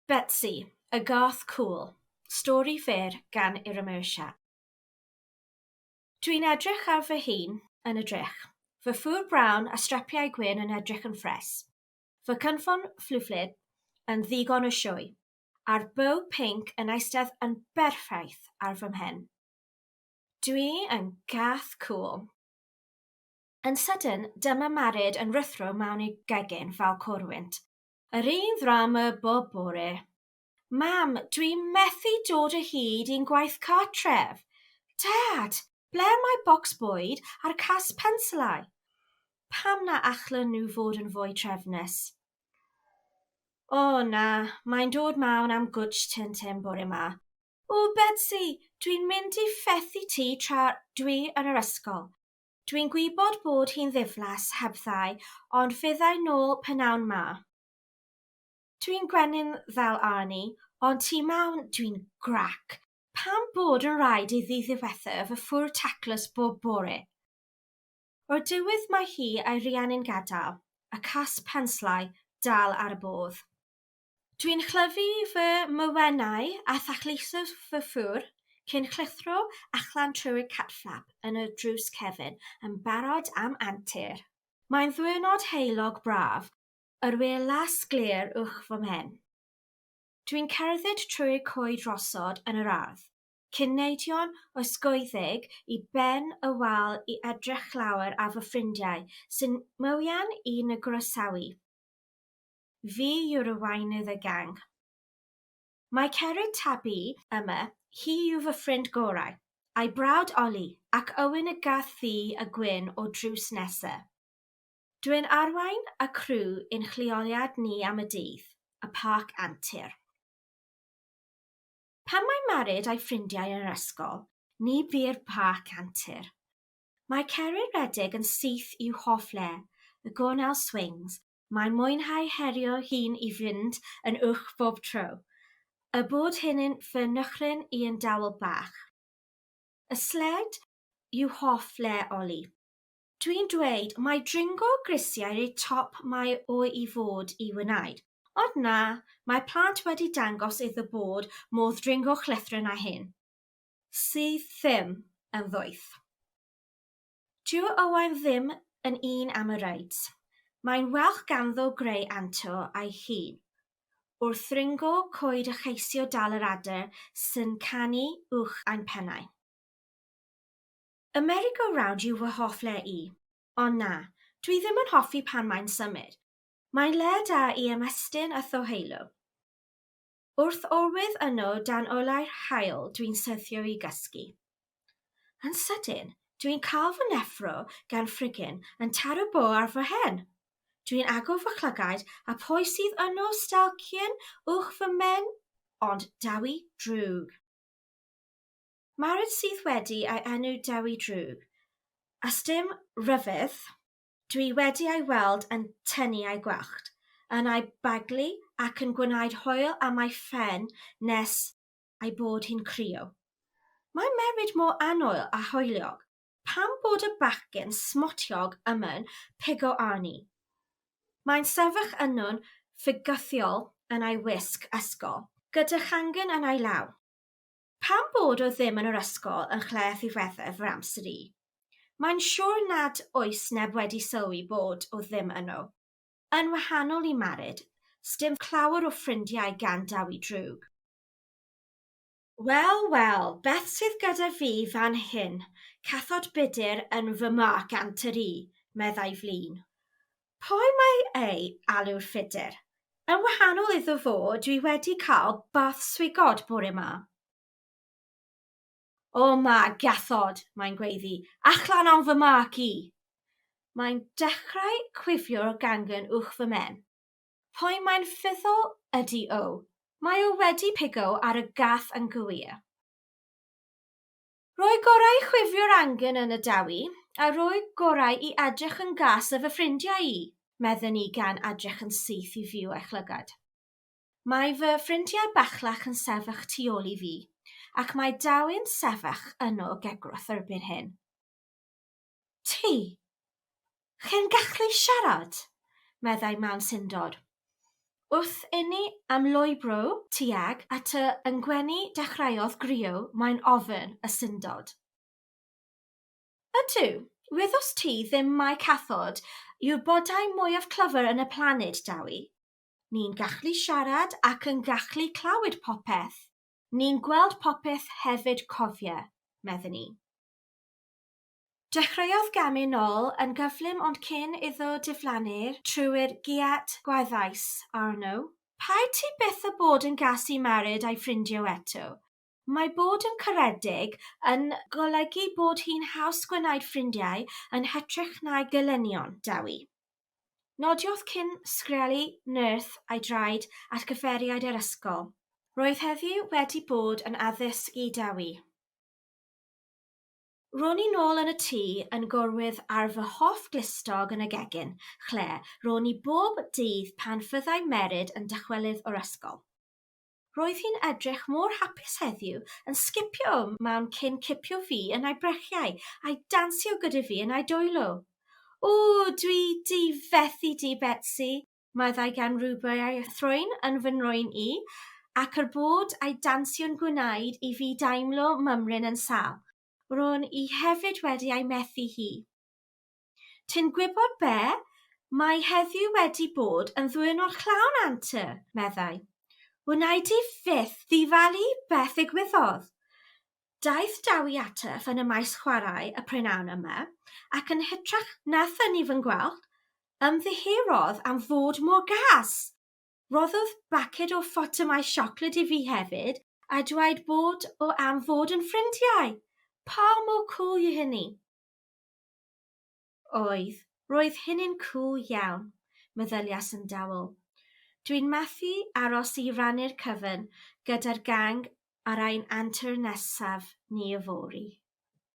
Betsy, y Goth Cŵl, stori fyr gan Iramersia. Dwi'n edrych ar fy hun yn edrych. Fy ffwr brawn a strapiau gwyn yn edrych yn ffres. Fy cynffon fflwflyd yn ddigon o sioe, a'r bow pinc yn eistedd yn berffaith ar fy mhen. Dwi yn gath cŵl. Yn sydyn, dyma Marid yn rythro mewn i gegin fel corwynt. Yr un ddrama bob bore. Mam, dwi'n methu dod o hyd i'n gwaith cartref. Dad, ble mae bocs bwyd a'r cas pensilau? Pam na achlen nhw fod yn fwy trefnus? O na, mae'n dod mewn am gwtsh Tintin bore yma. O Betsy, dwi'n mynd i fethu ti tra dwi yn yr ysgol. Dwi'n gwybod bod hi'n ddiflas hebddau, ond fyddai nôl p'nawn ma. Dwi'n gwenyn fel Arnie, ond tu mewn dwi'n grac. Pam bod yn rhaid iddi ddiwethu fy ffwr taclus bob bore? O'r diwedd mae hi a'i rhiannu'n gadael, a cas penslau dal ar y bodd. Dwi'n chlyfu fy mywennau a thachluso fy ffwr cyn chlythro allan trwy'r catflap yn y drws cefn yn barod am antur. Mae'n ddiwrnod heulog braf, yr welas glir uwch fy mhen. Dwi'n cerdded trwy'r coed rosod yn yr ardd, cyn neidion osgoeddig i ben y wal i edrych lawer ar fy ffrindiau sy'n mywyan i'n y groesawu. Fi yw'r arweinydd y gang. Mae Cerrig Tabi yma, hi yw fy ffrind gorau, a'i brawd Oli, ac Owen y gath ddu y gwyn o drws nesaf. Dwi'n arwain y crw i'n chleoliad ni am y dydd, y parc antur. Pan mae Marid a'i ffrindiau yn yr ysgol, ni bu'r parc antur. Mae Cerrig Redeg yn syth i'w hoff le, y gornel swings. Mae'n mwynhau herio hun i fynd yn uwch bob tro, y bod hyn yn ffynychryn i'n dawel bach. Y sled yw hoff le Oli. Dwi'n dweud mae dringo grisiau i'r top mae o i fod i wneud. Ond na, mae plant wedi dangos iddo bod modd dringo chlythro na hyn. Sydd ddim yn ddwyth. Dyw Owain ddim yn un am y reids. Mae'n welch ganddo greu anto a'i hun. Wrth ddringo coed y cheisio dal yr adar sy'n canu uwch ein pennau. Y merry-go-round yw fy hoff le i, ond na, dwi ddim yn hoffi pan mae'n symud. Mae'n le da i ymestyn a thoheilw. Wrth orwydd yno dan olau'r haul dwi'n syrthio i gysgu. Yn sydyn, dwi'n cael fy neffro gan ffrigyn yn taro bo ar fy hen. Dwi'n agor fy chlygaid a pwy sydd yno stalcien uwch fy men, ond Dawi Drwg. Marid sydd wedi ei enw Dawi Drwg. Ystym ryfedd, dwi wedi ei weld yn tynnu ei gwellt, yn ei baglu ac yn gwneud hwyl am ei phen nes ei bod hi'n crio. Mae Merid mor anoel a hwyliog, pam bod y bachgen smotiog yma'n pigo Arnie. Mae'n sefyll yno'n ffigothiol yn ei wisg ysgol, gyda changen yn ei law. Pam bod o ddim yn yr ysgol yn chleith i feddau fy amser i? Mae'n siŵr nad oes neb wedi sylwi bod o ddim yno. Yn wahanol i Marid, sdim clawr o ffrindiau gan Dawi Drwg. Wel, beth sydd gyda fi fan hyn, cathod budur yn fy marc antur i, meddai flin. Pwy mae ei alw'r ffidur? Yn wahanol iddo fo, dwi wedi cael bath swigod bore yma. O ma, gathod, mae'n gweiddi, achlan o'n fy marc i. Mae'n dechrau cwifio'r gangen uwch fy men. Pwy mae'n ffyddol ydi o? Mae o wedi pigo ar y gath yn gywir. Roi gorau chwifio'r angen yn y Dawi, a roi gorau i edrych yn gas y fy ffrindiau i, meddyn ni gan edrych yn syth i fyw eich lygad. Mae fy ffrindiau bachlach yn sefyll tu ôl i fi, ac mae Dawi'n sefyll yno gegrwth erbyn hyn. Ti, chi'n gallu siarad? Meddai mewn syndod. Wrth inni am lwy bro tuag at y yngwenu dechreuodd grio mae'n ofyn y syndod. Ydw, wyddos ti ddim mai cathod yw bodau mwyaf clyfar yn y planed, dawi. Ni'n gallu siarad ac yn gallu clywed popeth. Ni'n gweld popeth hefyd cofia, meddyn ni. Dechreuodd gamu nôl yn gyflym ond cyn iddo diflannu'r trwy'r giat gwaeddais arno. Paid ti byth y bod yn gasu maryd a'i ffrindiau eto? Mae bod yn caredig yn golygu bod hi'n haws gwneud ffrindiau yn hytrach na'i gelynion, dawi. Nodiodd cyn sgrelu nyrth a'i draed at gyferiad yr ysgol. Roedd heddiw wedi bod yn addysg i dawi. Ro'n i nôl yn y tŷ yn gorwydd ar fy hoff glistog yn y gegin, chle ro'n i bob dydd pan fyddai Merid yn dychwelydd o'r ysgol. Roedd hi'n edrych mor hapus heddiw yn sgipio mewn cyn cipio fi yn ei brechiau a'i dansio gyda fi yn ei dwylo. O, dwi di fethu di, Betsy, meddai gan rhywbeth thrwyn yn fy nhrwyn i, ac ar bod a'i dansio'n gwneud i fi daimlo mymryn yn sal. Ro'n i hefyd wedi ei methu hi. Ti'n gwybod be? Mae heddiw wedi bod yn ddwyrnod llawn antur, meddai. Wnaed i fyth ddifalu beth ddigwyddodd. Daeth dawi ataf yn y maes chwarae y prynawn yma, ac yn hytrach nathon ni fy'n gweld, ymddiherodd am fod mor gas. Roddodd baced o ffotomau siocled i fi hefyd, a dweud bod o am fod yn ffrindiau. Pa mor cŵl yw hynny? Oedd, roedd hynny'n cŵl iawn, meddylias yn dawel. Dwi'n methu aros i rannu'r cyfan gyda'r gang ar ein antur nesaf ni yfory.